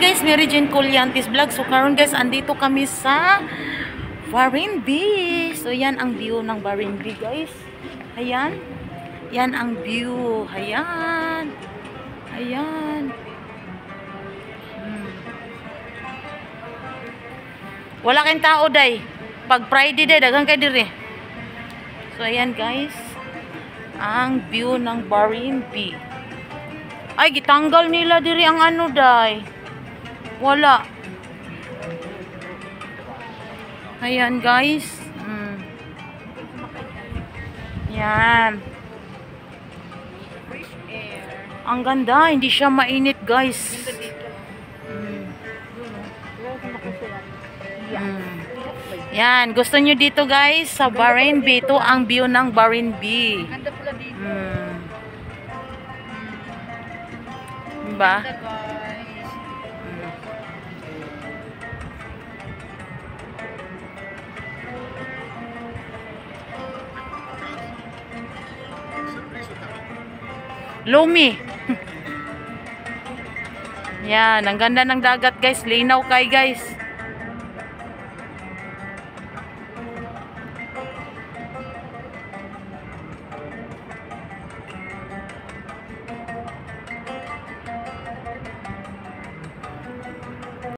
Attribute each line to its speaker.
Speaker 1: guys, Mary Jane Colliantes Vlog. So karon guys, andito kami sa Barinbi. So yan ang view ng Barinbi guys. Ayan. Yan ang view. Ayan. Ayan. Wala kayong tao day. Pag Friday day, dagang kayo diri. So ayan guys. Ang view ng Barinbi. Ay, gitanggal nila diri ang ano day. Wala. Ayan guys. Yan. Ang ganda, hindi siya mainit guys. Yan, gusto nyo dito guys sa Barinbi. Ito ang view ng Barinbi. Diba? Lumi. Yan, ang ganda ng dagat guys. Linaw kay guys.